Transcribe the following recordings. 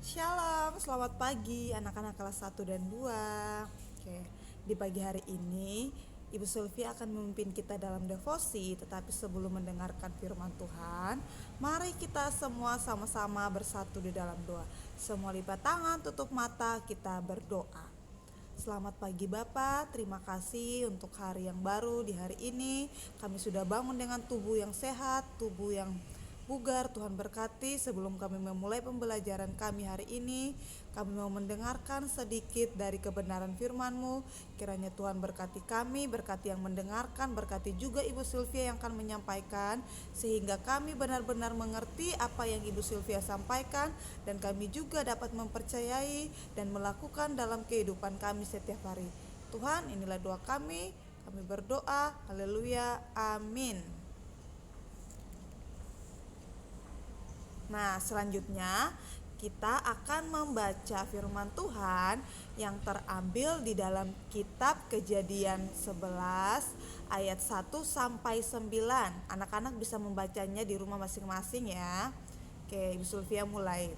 Shalom, selamat pagi anak-anak kelas 1 dan 2. Oke, di pagi hari ini Ibu Sylvia akan memimpin kita dalam devosi. Tetapi sebelum mendengarkan firman Tuhan, mari kita semua sama-sama bersatu di dalam doa. Semua lipat tangan, tutup mata, kita berdoa. Selamat pagi Bapak, terima kasih untuk hari yang baru. Di hari ini kami sudah bangun dengan tubuh yang sehat, tubuh yang bugar. Tuhan berkati. Sebelum kami memulai pembelajaran kami hari ini, kami mau mendengarkan sedikit dari kebenaran firman-Mu. Kiranya Tuhan berkati kami, berkati yang mendengarkan, berkati juga Ibu Sylvia yang akan menyampaikan, sehingga kami benar-benar mengerti apa yang Ibu Sylvia sampaikan, dan kami juga dapat mempercayai dan melakukan dalam kehidupan kami setiap hari. Tuhan, inilah doa kami berdoa, haleluya, amin. Nah, selanjutnya kita akan membaca firman Tuhan yang terambil di dalam kitab Kejadian 11 ayat 1 sampai 9. Anak-anak bisa membacanya di rumah masing-masing ya. Oke, Ibu Sylvia mulai.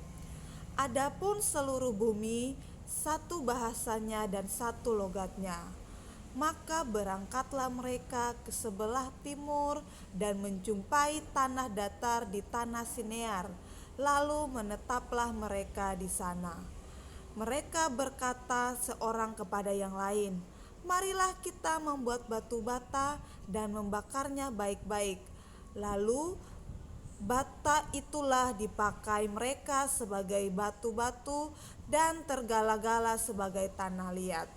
Adapun seluruh bumi satu bahasanya dan satu logatnya. Maka berangkatlah mereka ke sebelah timur dan menjumpai tanah datar di tanah Sinear. Lalu menetaplah mereka di sana. Mereka berkata seorang kepada yang lain, "Marilah kita membuat batu bata dan membakarnya baik-baik." Lalu bata itulah dipakai mereka sebagai batu-batu dan tergala-gala sebagai tanah liat.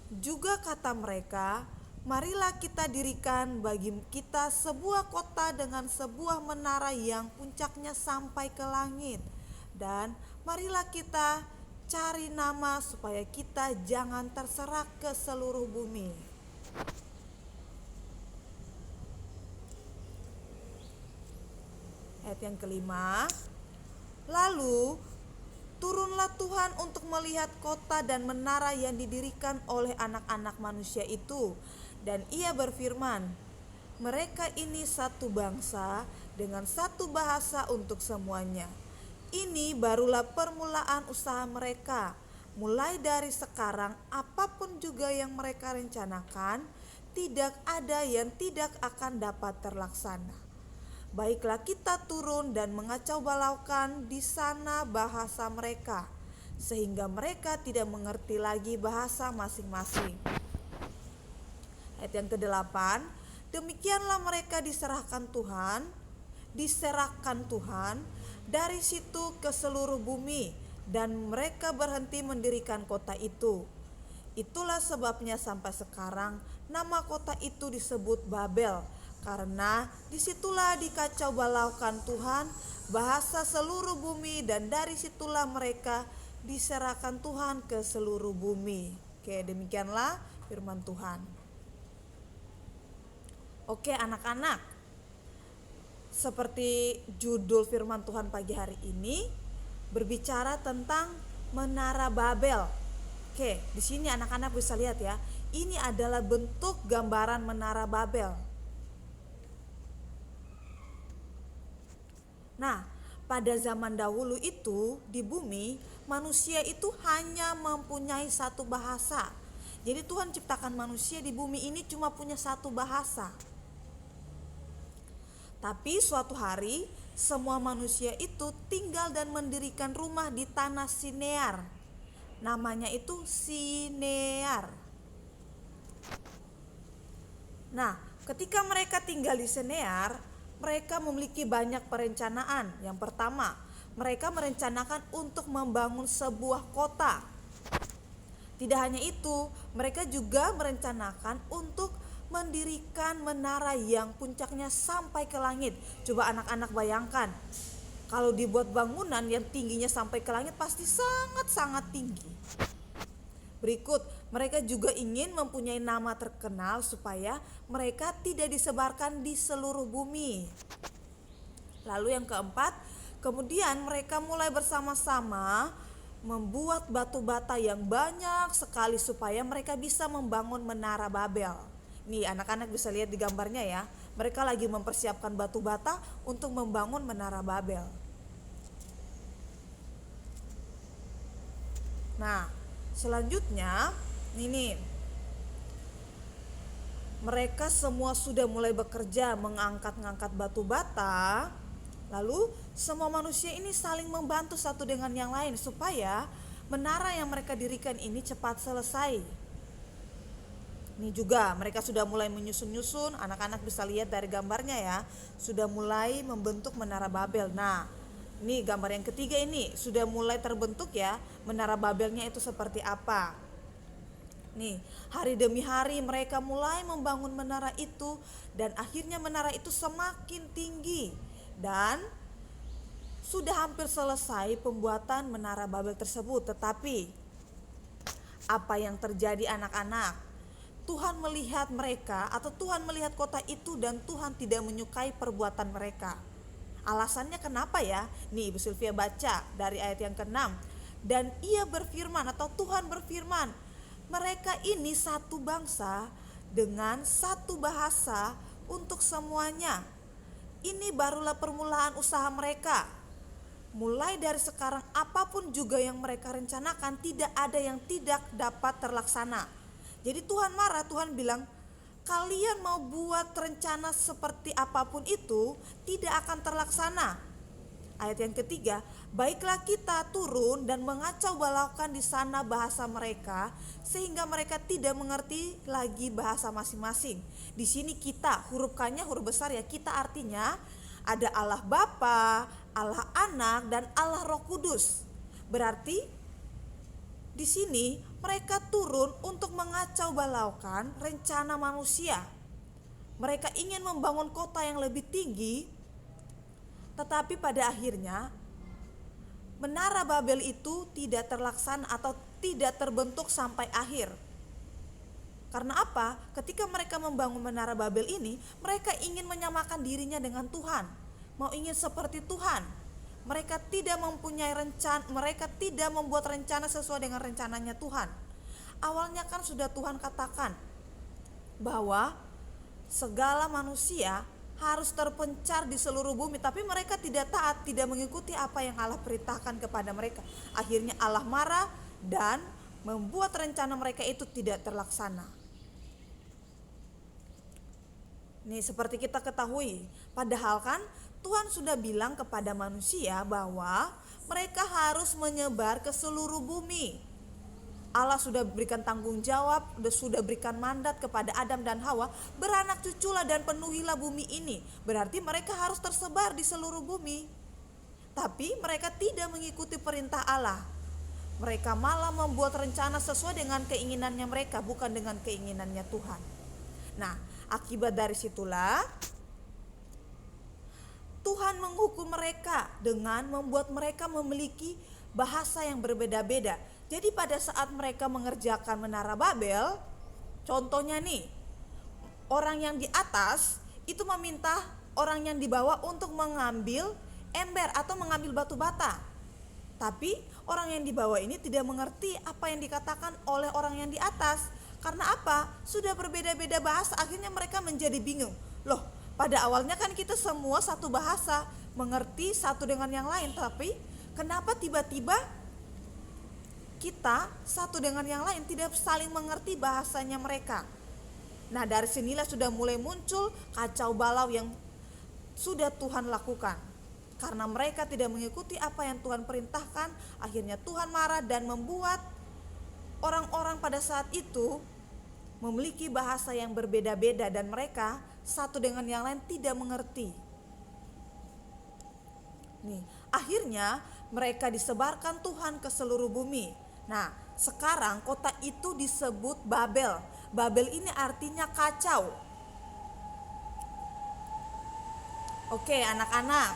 Juga kata mereka, "Marilah kita dirikan bagi kita sebuah kota dengan sebuah menara yang puncaknya sampai ke langit. Dan marilah kita cari nama supaya kita jangan terserak ke seluruh bumi." Ayat yang kelima, lalu turunlah Tuhan untuk melihat kota dan menara yang didirikan oleh anak-anak manusia itu. Dan ia berfirman, "Mereka ini satu bangsa dengan satu bahasa untuk semuanya. Ini barulah permulaan usaha mereka. Mulai dari sekarang apapun juga yang mereka rencanakan, tidak ada yang tidak akan dapat terlaksana. Baiklah kita turun dan mengacau balaukan di sana bahasa mereka, sehingga mereka tidak mengerti lagi bahasa masing-masing." Ayat yang ke-8, demikianlah mereka diserahkan Tuhan dari situ ke seluruh bumi, dan mereka berhenti mendirikan kota itu. Itulah sebabnya sampai sekarang nama kota itu disebut Babel, karena disitulah dikacau balaukan Tuhan bahasa seluruh bumi, dan dari situlah mereka diserahkan Tuhan ke seluruh bumi. Oke, demikianlah firman Tuhan. Oke anak-anak, seperti judul firman Tuhan pagi hari ini berbicara tentang Menara Babel. Oke, di sini anak-anak bisa lihat ya. Ini adalah bentuk gambaran Menara Babel. Nah, pada zaman dahulu itu di bumi, manusia itu hanya mempunyai satu bahasa. Jadi Tuhan ciptakan manusia di bumi ini cuma punya satu bahasa. Tapi suatu hari semua manusia itu tinggal dan mendirikan rumah di tanah Sinear. Namanya itu Sinear. Nah, ketika mereka tinggal di Sinear, mereka memiliki banyak perencanaan. Yang pertama, mereka merencanakan untuk membangun sebuah kota. Tidak hanya itu, mereka juga merencanakan untuk mendirikan menara yang puncaknya sampai ke langit. Coba anak-anak bayangkan, kalau dibuat bangunan yang tingginya sampai ke langit pasti sangat-sangat tinggi. Berikut, mereka juga ingin mempunyai nama terkenal supaya mereka tidak disebarkan di seluruh bumi. Lalu yang keempat, kemudian mereka mulai bersama-sama membuat batu bata yang banyak sekali supaya mereka bisa membangun Menara Babel. Nih anak-anak bisa lihat di gambarnya ya. Mereka lagi mempersiapkan batu bata untuk membangun Menara Babel. Nah, selanjutnya ini mereka semua sudah mulai bekerja mengangkat-ngangkat batu bata. Lalu semua manusia ini saling membantu satu dengan yang lain supaya menara yang mereka dirikan ini cepat selesai. Ini juga mereka sudah mulai menyusun-nyusun, anak-anak bisa lihat dari gambarnya ya, sudah mulai membentuk menara Babel. Nah, ini gambar yang ketiga ini sudah mulai terbentuk ya, menara Babelnya itu seperti apa. Nih, hari demi hari mereka mulai membangun menara itu dan akhirnya menara itu semakin tinggi dan sudah hampir selesai pembuatan menara Babel tersebut. Tetapi apa yang terjadi anak-anak? Tuhan melihat mereka atau Tuhan melihat kota itu dan Tuhan tidak menyukai perbuatan mereka. Alasannya kenapa ya? Nih Ibu Sylvia baca dari ayat yang ke-6. Dan ia berfirman atau Tuhan berfirman, mereka ini satu bangsa dengan satu bahasa untuk semuanya. Ini barulah permulaan usaha mereka. Mulai dari sekarang apapun juga yang mereka rencanakan tidak ada yang tidak dapat terlaksana. Jadi Tuhan marah, Tuhan bilang, kalian mau buat rencana seperti apapun itu tidak akan terlaksana. Ayat yang ketiga, baiklah kita turun dan mengacau balaukan di sana bahasa mereka sehingga mereka tidak mengerti lagi bahasa masing-masing. Di sini kita, huruf K-nya huruf besar ya, kita artinya ada Allah Bapa, Allah Anak dan Allah Roh Kudus. Berarti di sini mereka turun untuk mengacau balaukan rencana manusia. Mereka ingin membangun kota yang lebih tinggi, tetapi pada akhirnya menara Babel itu tidak terlaksana atau tidak terbentuk sampai akhir. Karena apa? Ketika mereka membangun menara Babel ini, mereka ingin menyamakan dirinya dengan Tuhan, mau ingin seperti Tuhan. Mereka tidak mempunyai rencana, mereka tidak membuat rencana sesuai dengan rencananya Tuhan. Awalnya kan sudah Tuhan katakan bahwa segala manusia harus terpencar di seluruh bumi, tapi mereka tidak taat, tidak mengikuti apa yang Allah perintahkan kepada mereka. Akhirnya Allah marah dan membuat rencana mereka itu tidak terlaksana. Nih seperti kita ketahui, padahal kan Tuhan sudah bilang kepada manusia bahwa mereka harus menyebar ke seluruh bumi. Allah sudah berikan tanggung jawab, sudah berikan mandat kepada Adam dan Hawa, beranak cuculah dan penuhilah bumi ini. Berarti mereka harus tersebar di seluruh bumi. Tapi mereka tidak mengikuti perintah Allah. Mereka malah membuat rencana sesuai dengan keinginannya mereka, bukan dengan keinginannya Tuhan. Nah, akibat dari situlah Tuhan menghukum mereka dengan membuat mereka memiliki bahasa yang berbeda-beda. Jadi pada saat mereka mengerjakan menara Babel, contohnya nih, orang yang di atas itu meminta orang yang di bawah untuk mengambil ember atau mengambil batu bata. Tapi orang yang di bawah ini tidak mengerti apa yang dikatakan oleh orang yang di atas. Karena apa? Sudah berbeda-beda bahasa, akhirnya mereka menjadi bingung. Loh, pada awalnya kan kita semua satu bahasa, mengerti satu dengan yang lain, tapi kenapa tiba-tiba kita satu dengan yang lain tidak saling mengerti bahasanya mereka? Nah, dari sinilah sudah mulai muncul kacau balau yang sudah Tuhan lakukan. Karena mereka tidak mengikuti apa yang Tuhan perintahkan, akhirnya Tuhan marah dan membuat orang-orang pada saat itu memiliki bahasa yang berbeda-beda dan mereka satu dengan yang lain tidak mengerti. Nih, akhirnya mereka disebarkan Tuhan ke seluruh bumi. Nah, sekarang kota itu disebut Babel. Babel ini artinya kacau. Oke, anak-anak,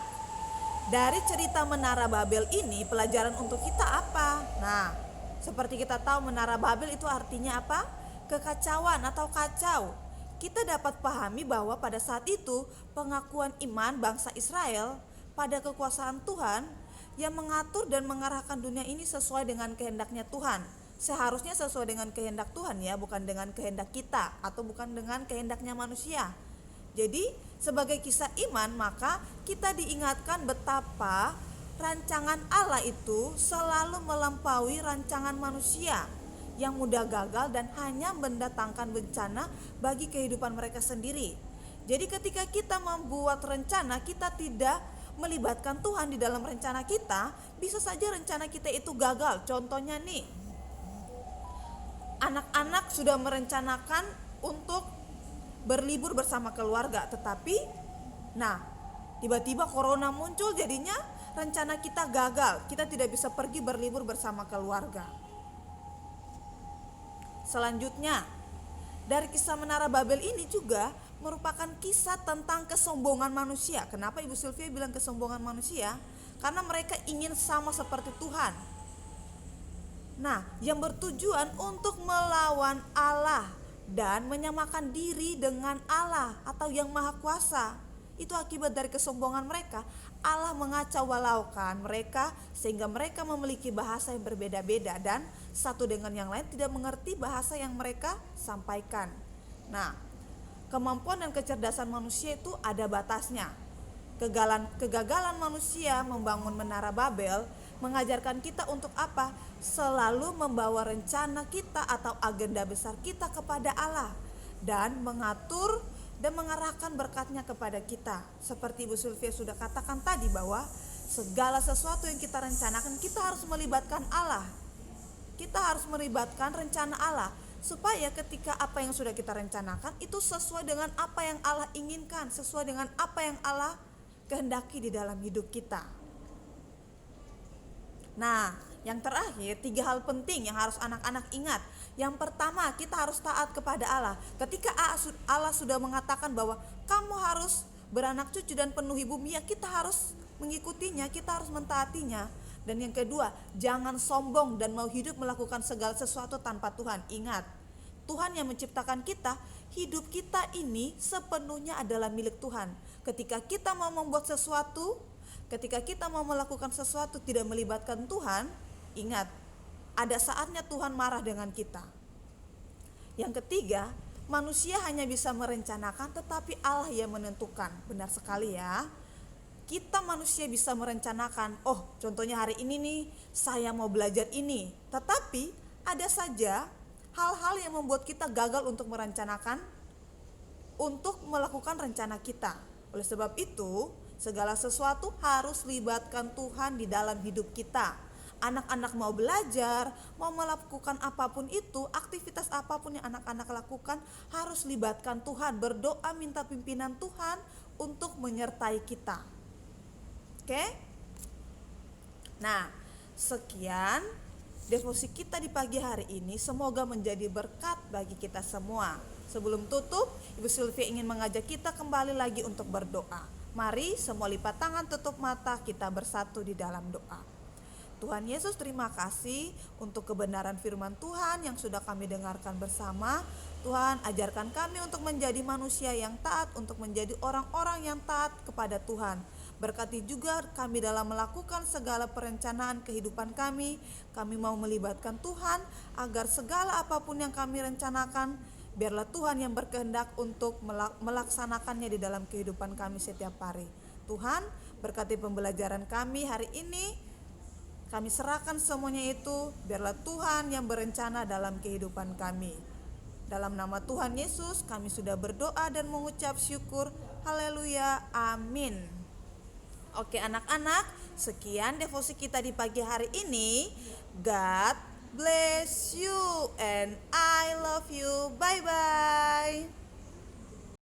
dari cerita Menara Babel ini pelajaran untuk kita apa? Nah, seperti kita tahu Menara Babel itu artinya apa? Kekacauan atau kacau. Kita dapat pahami bahwa pada saat itu pengakuan iman bangsa Israel pada kekuasaan Tuhan yang mengatur dan mengarahkan dunia ini sesuai dengan kehendaknya Tuhan. Seharusnya sesuai dengan kehendak Tuhan ya, bukan dengan kehendak kita atau bukan dengan kehendaknya manusia. Jadi sebagai kisah iman maka kita diingatkan betapa rancangan Allah itu selalu melampaui rancangan manusia yang mudah gagal dan hanya mendatangkan bencana bagi kehidupan mereka sendiri. Jadi ketika kita membuat rencana, kita tidak melibatkan Tuhan di dalam rencana kita, bisa saja rencana kita itu gagal. Contohnya nih, anak-anak sudah merencanakan untuk berlibur bersama keluarga, tetapi tiba-tiba corona muncul, jadinya rencana kita gagal. Kita tidak bisa pergi berlibur bersama keluarga. Selanjutnya, dari kisah Menara Babel ini juga merupakan kisah tentang kesombongan manusia. Kenapa Ibu Sylvia bilang kesombongan manusia? Karena mereka ingin sama seperti Tuhan. Yang bertujuan untuk melawan Allah dan menyamakan diri dengan Allah atau yang maha kuasa. Itu akibat dari kesombongan mereka. Allah mengacau walaukan mereka sehingga mereka memiliki bahasa yang berbeda-beda dan satu dengan yang lain tidak mengerti bahasa yang mereka sampaikan. Kemampuan dan kecerdasan manusia itu ada batasnya. Kegagalan manusia membangun Menara Babel mengajarkan kita untuk apa? Selalu membawa rencana kita atau agenda besar kita kepada Allah dan mengatur dan mengarahkan berkatnya kepada kita. Seperti Ibu Sylvia sudah katakan tadi bahwa segala sesuatu yang kita rencanakan, kita harus melibatkan Allah. Kita harus melibatkan rencana Allah supaya ketika apa yang sudah kita rencanakan itu sesuai dengan apa yang Allah inginkan, sesuai dengan apa yang Allah kehendaki di dalam hidup kita. Yang terakhir, 3 hal penting yang harus anak-anak ingat. Yang pertama, kita harus taat kepada Allah. Ketika Allah sudah mengatakan bahwa kamu harus beranak cucu dan penuhi bumi, ya kita harus mengikutinya, kita harus mentaatinya. Dan yang kedua, jangan sombong dan mau hidup melakukan segala sesuatu tanpa Tuhan. Ingat, Tuhan yang menciptakan kita, hidup kita ini sepenuhnya adalah milik Tuhan. Ketika kita mau membuat sesuatu, ketika kita mau melakukan sesuatu tidak melibatkan Tuhan, ingat, ada saatnya Tuhan marah dengan kita. Yang ketiga, manusia hanya bisa merencanakan tetapi Allah yang menentukan. Benar sekali ya. Kita manusia bisa merencanakan, contohnya hari ini nih saya mau belajar ini. Tetapi ada saja hal-hal yang membuat kita gagal untuk merencanakan, untuk melakukan rencana kita. Oleh sebab itu, segala sesuatu harus libatkan Tuhan di dalam hidup kita. Anak-anak mau belajar, mau melakukan apapun itu, aktivitas apapun yang anak-anak lakukan harus libatkan Tuhan. Berdoa minta pimpinan Tuhan untuk menyertai kita. Oke? Sekian devosi kita di pagi hari ini. Semoga menjadi berkat bagi kita semua. Sebelum tutup, Ibu Sylvia ingin mengajak kita kembali lagi untuk berdoa. Mari semua lipat tangan, tutup mata, kita bersatu di dalam doa. Tuhan Yesus, terima kasih untuk kebenaran firman Tuhan yang sudah kami dengarkan bersama. Tuhan, ajarkan kami untuk menjadi manusia yang taat, untuk menjadi orang-orang yang taat kepada Tuhan. Berkati juga kami dalam melakukan segala perencanaan kehidupan kami. Kami mau melibatkan Tuhan agar segala apapun yang kami rencanakan, biarlah Tuhan yang berkehendak untuk melaksanakannya di dalam kehidupan kami setiap hari. Tuhan, berkati pembelajaran kami hari ini. Kami serahkan semuanya itu, biarlah Tuhan yang berencana dalam kehidupan kami. Dalam nama Tuhan Yesus kami sudah berdoa dan mengucap syukur. Haleluya, amin. Oke anak-anak, sekian devosi kita di pagi hari ini. God bless you and I love you. Bye-bye.